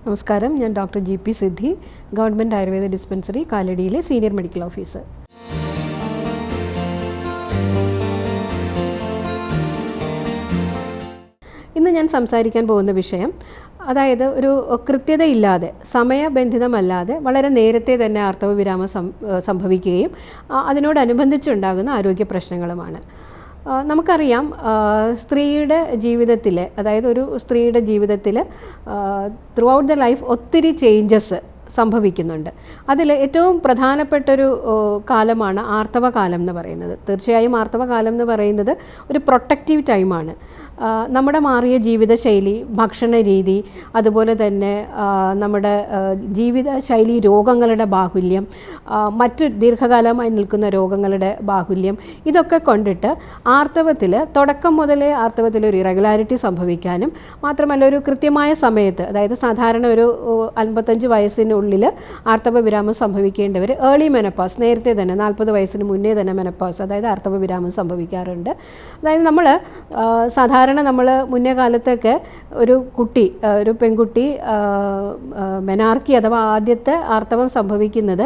നമസ്കാരം, ഞാൻ doctor G P Siddhi, government Ayurveda dispensary കാലടിയിലെ സീനിയർ മെഡിക്കൽ ഓഫീസർ. ഇന്ന് ഞാൻ സംസാരിക്കാൻ പോകുന്ന വിഷയം, അതായത് ഒരു കൃത്യതയില്ലാതെ, സമയബന്ധിതമല്ലാതെ വളരെ നേരത്തെ തന്നെ ആർത്തവ വിരാമം സംഭവിക്കുകയും അതിനോടനുബന്ധിച്ചുണ്ടാകുന്ന ആരോഗ്യ പ്രശ്നങ്ങളുമാണ്. നമുക്കറിയാം, സ്ത്രീയുടെ ജീവിതത്തിൽ, അതായത് ഒരു സ്ത്രീയുടെ ജീവിതത്തിൽ ത്രൂ ഔട്ട് ദ ലൈഫ് ഒത്തിരി ചേഞ്ചസ് സംഭവിക്കുന്നുണ്ട്. അതിൽ ഏറ്റവും പ്രധാനപ്പെട്ടൊരു കാലമാണ് ആർത്തവ കാലം എന്ന് പറയുന്നത്. തീർച്ചയായും ആർത്തവ കാലം എന്ന് പറയുന്നത് ഒരു പ്രൊട്ടക്റ്റീവ് ടൈമാണ്. നമ്മുടെ മാറിയ ജീവിതശൈലി, ഭക്ഷണ രീതി, അതുപോലെ തന്നെ നമ്മുടെ ജീവിതശൈലി രോഗങ്ങളുടെ ബാഹുല്യം, മറ്റു ദീർഘകാലമായി നിൽക്കുന്ന രോഗങ്ങളുടെ ബാഹുല്യം, ഇതൊക്കെ കൊണ്ടിട്ട് ആർത്തവത്തിൽ തുടക്കം മുതലേ ആർത്തവത്തിൽ ഒരു ഇറഗുലാരിറ്റി സംഭവിക്കാനും, മാത്രമല്ല ഒരു കൃത്യമായ സമയത്ത്, അതായത് സാധാരണ ഒരു 55 വയസ്സിനുള്ളിൽ ആർത്തവ വിരാമം സംഭവിക്കേണ്ടവർ ഏർലി മെനോപോസ്, നേരത്തെ തന്നെ 40 വയസ്സിന് മുന്നേ തന്നെ മെനോപോസ്, അതായത് ആർത്തവ വിരാമം സംഭവിക്കാറുണ്ട്. അതായത് സാധാരണ നമ്മൾ മുന്നേ കാലത്തൊക്കെ ഒരു പെൺകുട്ടി മെനാർക്കി അഥവാ ആദ്യത്തെ ആർത്തവം സംഭവിക്കുന്നത്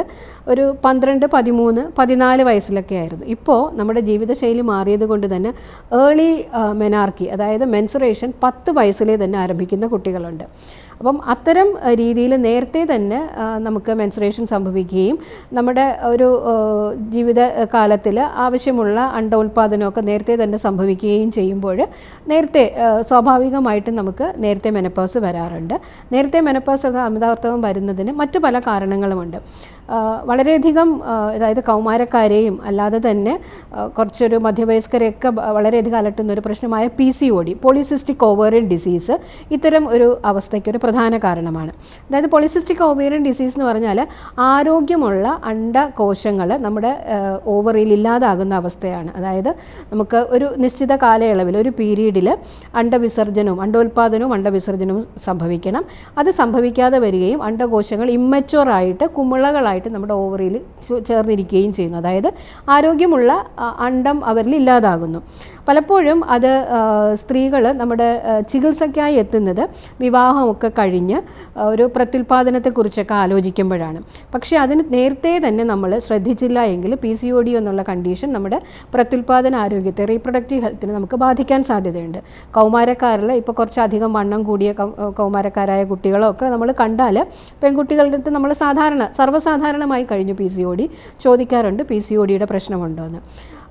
ഒരു 12, 13, 14 വയസ്സിലൊക്കെ ആയിരുന്നു. ഇപ്പോൾ നമ്മുടെ ജീവിതശൈലി മാറിയത് കൊണ്ട് തന്നെ ഏർലി മെനാർക്കി, അതായത് മെൻസുറേഷൻ 10 വയസ്സിലേ തന്നെ ആരംഭിക്കുന്ന കുട്ടികളുണ്ട്. അപ്പം അത്തരം രീതിയിൽ നേരത്തെ തന്നെ നമുക്ക് മെൻസുറേഷൻ സംഭവിക്കുകയും നമ്മുടെ ഒരു ജീവിതകാലത്തിൽ ആവശ്യമുള്ള അണ്ടോൽപാദനമൊക്കെ നേരത്തെ തന്നെ സംഭവിക്കുകയും ചെയ്യുമ്പോൾ നേരത്തെ സ്വാഭാവികമായിട്ടും നമുക്ക് നേരത്തെ മെനോപോസ് വരാറുണ്ട്. നേരത്തെ മെനോപോസ് അമിതാർത്തവം വരുന്നതിന് മറ്റു പല കാരണങ്ങളുമുണ്ട്. വളരെയധികം, അതായത് കൗമാരക്കാരെയും അല്ലാതെ തന്നെ കുറച്ചൊരു മധ്യവയസ്കരെയൊക്കെ വളരെയധികം അലട്ടുന്നൊരു പ്രശ്നമായ PCOD, പോളിസിസ്റ്റിക് ഓവേറിയൻ ഡിസീസ്, ഇത്തരം ഒരു അവസ്ഥയ്ക്കൊരു പ്രധാന കാരണമാണ്. അതായത് പോളിസിസ്റ്റിക് ഓവേറിയൻ ഡിസീസ് എന്ന് പറഞ്ഞാൽ ആരോഗ്യമുള്ള അണ്ടകോശങ്ങൾ നമ്മുടെ ഓവറിയിൽ ഇല്ലാതാകുന്ന അവസ്ഥയാണ്. അതായത് നമുക്ക് ഒരു നിശ്ചിത കാലയളവിൽ, ഒരു പീരീഡിൽ അണ്ടോൽപാദനവും അണ്ടവിസർജനവും സംഭവിക്കണം. അത് സംഭവിക്കാതെ വരികയും അണ്ടകോശങ്ങൾ ഇമ്മച്ചുവറായിട്ട് കുമിളകളായിട്ട് നമ്മുടെ ഓവറിയിൽ ചേർന്നിരിക്കുകയും ചെയ്യുന്നു. അതായത് ആരോഗ്യമുള്ള അണ്ടം അവരിൽ ഇല്ലാതാകുന്നു. പലപ്പോഴും അത് സ്ത്രീകൾ നമ്മുടെ ചികിത്സയ്ക്കായി എത്തുന്നത് വിവാഹമൊക്കെ കഴിഞ്ഞ് ഒരു പ്രത്യുൽപാദനത്തെക്കുറിച്ചൊക്കെ ആലോചിക്കുമ്പോഴാണ്. പക്ഷേ അതിന് നേരത്തെ തന്നെ നമ്മൾ ശ്രദ്ധിച്ചില്ല എങ്കിൽ PCOD എന്നുള്ള കണ്ടീഷൻ നമ്മുടെ പ്രത്യുൽപാദന ആരോഗ്യത്തെ, റീപ്രൊഡക്റ്റീവ് ഹെൽത്തിനെ നമുക്ക് ബാധിക്കാൻ സാധ്യതയുണ്ട്. കൗമാരക്കാരിൽ ഇപ്പോൾ കുറച്ചധികം വണ്ണം കൂടിയ കൗമാരക്കാരായ കുട്ടികളൊക്കെ നമ്മൾ കണ്ടാൽ പെൺകുട്ടികളുടെ അടുത്ത് നമ്മൾ സർവ്വസാധാരണമായി കഴിഞ്ഞു PCOD ചോദിക്കാറുണ്ട്, PCODയുടെ പ്രശ്നമുണ്ടോ എന്ന്.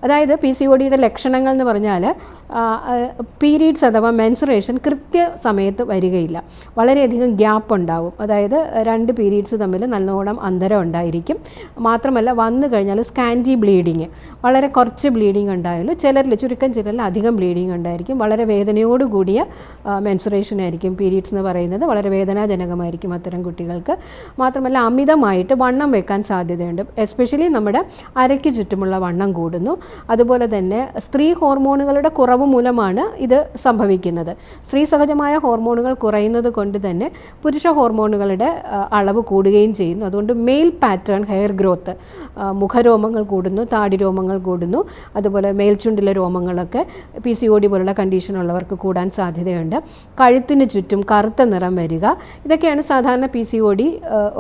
അതായത് PCODയുടെ ലക്ഷണങ്ങൾ എന്ന് പറഞ്ഞാൽ പീരീഡ്സ് അഥവാ മെൻസുറേഷൻ കൃത്യസമയത്ത് വരികയില്ല, വളരെയധികം ഗ്യാപ്പ് ഉണ്ടാവും. അതായത് 2 പീരീഡ്സ് തമ്മിൽ നല്ലോണം അന്തരം ഉണ്ടായിരിക്കും. മാത്രമല്ല വന്നു കഴിഞ്ഞാൽ സ്കാൻറ്റി ബ്ലീഡിങ്, വളരെ കുറച്ച് ബ്ലീഡിങ് ഉണ്ടായാലും ചുരുക്കം ചിലരിൽ അധികം ബ്ലീഡിങ് ഉണ്ടായിരിക്കും. വളരെ വേദനയോട് കൂടിയ മെൻസുറേഷൻ ആയിരിക്കും. പീരീഡ്സ് എന്ന് പറയുന്നത് വളരെ വേദനാജനകമായിരിക്കും അത്തരം കുട്ടികൾക്ക്. മാത്രമല്ല അമിതമായിട്ട് വണ്ണം വെക്കാൻ സാധ്യതയുണ്ട്. എസ്പെഷ്യലി നമ്മുടെ അരയ്ക്ക് ചുറ്റുമുള്ള വണ്ണം കൂടുന്നു. അതുപോലെ തന്നെ സ്ത്രീ ഹോർമോണുകളുടെ കുറവ് മൂലമാണ് ഇത് സംഭവിക്കുന്നത്. സ്ത്രീ സഹജമായ ഹോർമോണുകൾ കുറയുന്നത് കൊണ്ട് തന്നെ പുരുഷ ഹോർമോണുകളുടെ അളവ് കൂടുകയും ചെയ്യുന്നു. അതുകൊണ്ട് മെയിൽ പാറ്റേൺ ഹെയർ ഗ്രോത്ത്, മുഖരോമങ്ങൾ കൂടുന്നു, താടിരോമങ്ങൾ കൂടുന്നു, അതുപോലെ മേൽചുണ്ടിലെ രോമങ്ങളൊക്കെ PCOD പോലുള്ള കണ്ടീഷനുള്ളവർക്ക് കൂടാൻ സാധ്യതയുണ്ട്. കഴുത്തിന് ചുറ്റും കറുത്ത നിറം വരിക, ഇതൊക്കെയാണ് സാധാരണ PCOD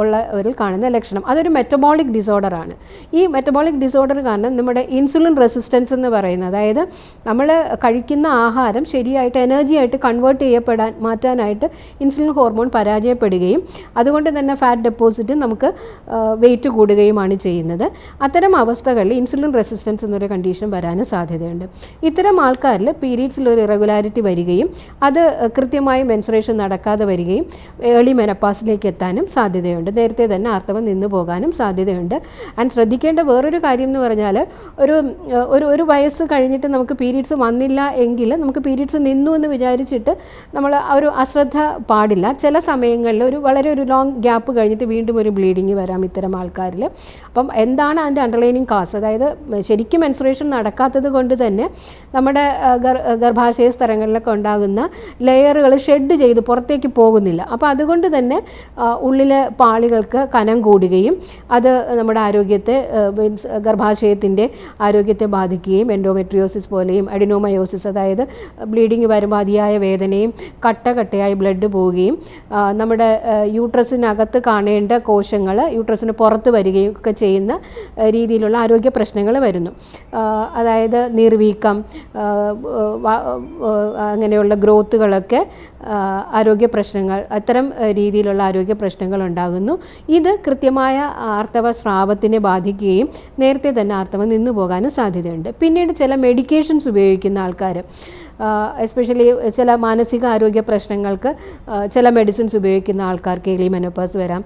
ഉള്ളവരിൽ കാണുന്ന ലക്ഷണം. അതൊരു മെറ്റബോളിക് ഡിസോർഡറാണ്. ഈ മെറ്റബോളിക് ഡിസോർഡർ കാരണം നമ്മുടെ ഇൻസുലിൻ റെസിസ്റ്റൻസ് എന്ന് പറയുന്നത്, അതായത് നമ്മൾ കഴിക്കുന്ന ആഹാരം ശരിയായിട്ട് എനർജി ആയിട്ട് മാറ്റാനായിട്ട് ഇൻസുലിൻ ഹോർമോൺ പരാജയപ്പെടുകയും അതുകൊണ്ട് തന്നെ ഫാറ്റ് ഡെപ്പോസിറ്റ് നമുക്ക് വെയിറ്റ് കൂടുകയുമാണ് ചെയ്യുന്നത്. അത്തരം അവസ്ഥകളിൽ ഇൻസുലിൻ റെസിസ്റ്റൻസ് എന്നൊരു കണ്ടീഷൻ വരാനും സാധ്യതയുണ്ട്. ഇത്തരം ആൾക്കാരിൽ പീരീഡ്സിൽ ഒരു ഇറഗുലാരിറ്റി വരികയും അത് കൃത്യമായി മെൻസുറേഷൻ നടക്കാതെ വരികയും ഏർലി മെനോപോസിലേക്ക് എത്താനും സാധ്യതയുണ്ട്. നേരത്തെ തന്നെ ആർത്തവം നിന്നു പോകാനും സാധ്യതയുണ്ട്. ആൻഡ് ശ്രദ്ധിക്കേണ്ട വേറൊരു കാര്യം എന്ന് പറഞ്ഞാൽ, ഒരു വയസ്സ് കഴിഞ്ഞിട്ട് നമുക്ക് പീരീഡ്സ് വന്നില്ല എങ്കിൽ നമുക്ക് പീരീഡ്സ് നിന്നു എന്ന് വിചാരിച്ചിട്ട് നമ്മൾ ഒരു അശ്രദ്ധ പാടില്ല. ചില സമയങ്ങളിൽ വളരെ ഒരു ലോങ് ഗ്യാപ്പ് കഴിഞ്ഞിട്ട് വീണ്ടും ഒരു ബ്ലീഡിങ് വരാം ഇത്തരം ആൾക്കാരിൽ. അപ്പം എന്താണ് അതിൻ്റെ അണ്ടർലൈനിങ് കാസ്? അതായത് ശരിക്കും മെൻസുറേഷൻ നടക്കാത്തത് കൊണ്ട് തന്നെ നമ്മുടെ ഗർഭാശയ സ്ഥലങ്ങളിലൊക്കെ ഉണ്ടാകുന്ന ലെയറുകൾ ഷെഡ് ചെയ്ത് പുറത്തേക്ക് പോകുന്നില്ല. അപ്പോൾ അതുകൊണ്ട് തന്നെ ഉള്ളിലെ പാളികൾക്ക് കനം കൂടുകയും അത് നമ്മുടെ ആരോഗ്യത്തെ, ഗർഭാശയത്തിൻ്റെ ആരോഗ്യത്തെ ആരോഗ്യത്തെ ബാധിക്കുകയും എൻഡോമെട്രിയോസിസ് പോലെയും അഡിനോമയോസിസ്, അതായത് ബ്ലീഡിങ് വരുമ്പോൾ അതിയായ വേദനയും കട്ടയായി ബ്ലഡ് പോവുകയും നമ്മുടെ യൂട്രസിനകത്ത് കാണേണ്ട കോശങ്ങൾ യൂട്രസിന് പുറത്ത് വരികയും ഒക്കെ ചെയ്യുന്ന രീതിയിലുള്ള ആരോഗ്യ പ്രശ്നങ്ങൾ വരുന്നു. അതായത് നീർവീക്കം, അങ്ങനെയുള്ള ഗ്രോത്തുകളൊക്കെ ആരോഗ്യ പ്രശ്നങ്ങൾ, അത്തരം രീതിയിലുള്ള ആരോഗ്യ പ്രശ്നങ്ങൾ ഉണ്ടാകുന്നു. ഇത് കൃത്യമായ ആർത്തവ സ്രാവത്തിനെ ബാധിക്കുകയും നേരത്തെ തന്നെ ആർത്തവം നിന്നു പോകാനും സാധ്യതയുണ്ട്. പിന്നീട് ചില മെഡിക്കേഷൻസ് ഉപയോഗിക്കുന്ന ആൾക്കാർ, എസ്പെഷ്യലി ചില മാനസിക ആരോഗ്യ പ്രശ്നങ്ങൾക്ക് ചില മെഡിസിൻസ് ഉപയോഗിക്കുന്ന ആൾക്കാർക്ക് ഏർലി മെനോപോസ് വരാം.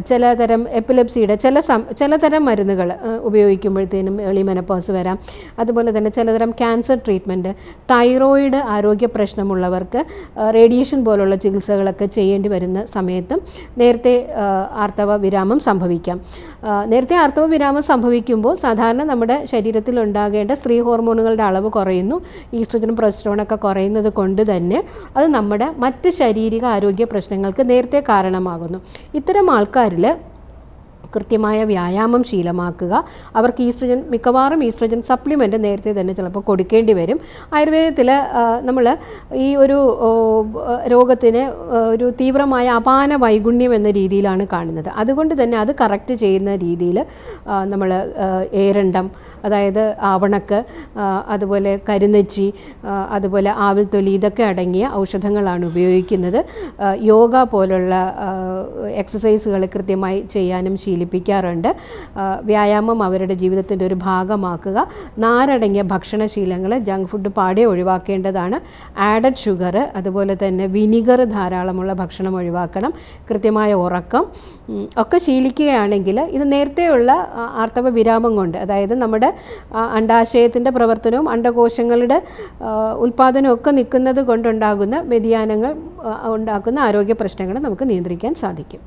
ചിലതരം എപ്പിലെപ്സിയുടെ ചിലതരം മരുന്നുകൾ ഉപയോഗിക്കുമ്പോഴത്തേനും ഏർലി മെനോപോസ് വരാം. അതുപോലെ തന്നെ ചിലതരം ക്യാൻസർ ട്രീറ്റ്മെൻറ്റ്, തൈറോയിഡ് ആരോഗ്യ പ്രശ്നമുള്ളവർക്ക് റേഡിയേഷൻ പോലുള്ള ചികിത്സകളൊക്കെ ചെയ്യേണ്ടി വരുന്ന സമയത്തും നേരത്തെ ആർത്തവ വിരാമം സംഭവിക്കാം. നേരത്തെ ആർത്തവ വിരാമം സംഭവിക്കുമ്പോൾ സാധാരണ നമ്മുടെ ശരീരത്തിൽ ഉണ്ടാകേണ്ട സ്ത്രീ ഹോർമോണുകളുടെ അളവ് കുറയുന്നു. ഈസ്ട്രജനും പ്രൊജസ്ട്രോണൊക്കെ കുറയുന്നത് കൊണ്ട് തന്നെ അത് നമ്മുടെ മറ്റ് ശാരീരിക ആരോഗ്യ പ്രശ്നങ്ങൾക്ക് നേരത്തെ കാരണമാകുന്നു. ഇത്തരം ആൾക്കാരിൽ കൃത്യമായ വ്യായാമം ശീലമാക്കുക. അവർക്ക് മിക്കവാറും ഈസ്ട്രജൻ സപ്ലിമെൻറ്റ് നേരത്തെ തന്നെ ചിലപ്പോൾ കൊടുക്കേണ്ടി വരും. ആയുർവേദത്തിൽ നമ്മൾ ഈ ഒരു രോഗത്തിന് ഒരു തീവ്രമായ അപാന വൈഗുണ്യം എന്ന രീതിയിലാണ് കാണുന്നത്. അതുകൊണ്ട് തന്നെ അത് കറക്റ്റ് ചെയ്യുന്ന രീതിയിൽ നമ്മൾ ഏരണ്ടം, അതായത് ആവണക്ക്, അതുപോലെ കരുനെച്ചി, അതുപോലെ ആവിൽത്തൊലി, ഇതൊക്കെ അടങ്ങിയ ഔഷധങ്ങളാണ് ഉപയോഗിക്കുന്നത്. യോഗ പോലുള്ള എക്സസൈസുകൾ കൃത്യമായി ചെയ്യാനും ശീലിപ്പിക്കാറുണ്ട്. വ്യായാമം അവരുടെ ജീവിതത്തിൻ്റെ ഒരു ഭാഗമാക്കുക. നാരടങ്ങിയ ഭക്ഷണശീലങ്ങൾ, ജങ്ക് ഫുഡ് പാടെ ഒഴിവാക്കേണ്ടതാണ്. ആഡഡ് ഷുഗർ, അതുപോലെ തന്നെ വിനിഗർ ധാരാളമുള്ള ഭക്ഷണം ഒഴിവാക്കണം. കൃത്യമായ ഉറക്കം ഒക്കെ ശീലിക്കുകയാണെങ്കിൽ ഇത് നേരത്തെയുള്ള ആർത്തവ വിരാമം കൊണ്ട്, അതായത് നമ്മുടെ അണ്ഡാശയത്തിൻ്റെ പ്രവർത്തനവും അണ്ഡകോശങ്ങളുടെ ഉൽപ്പാദനവും ഒക്കെ നിൽക്കുന്നത് കൊണ്ടുണ്ടാകുന്ന വ്യതിയാനങ്ങൾ ഉണ്ടാക്കുന്ന ആരോഗ്യ പ്രശ്നങ്ങൾ നമുക്ക് നിയന്ത്രിക്കാൻ സാധിക്കും.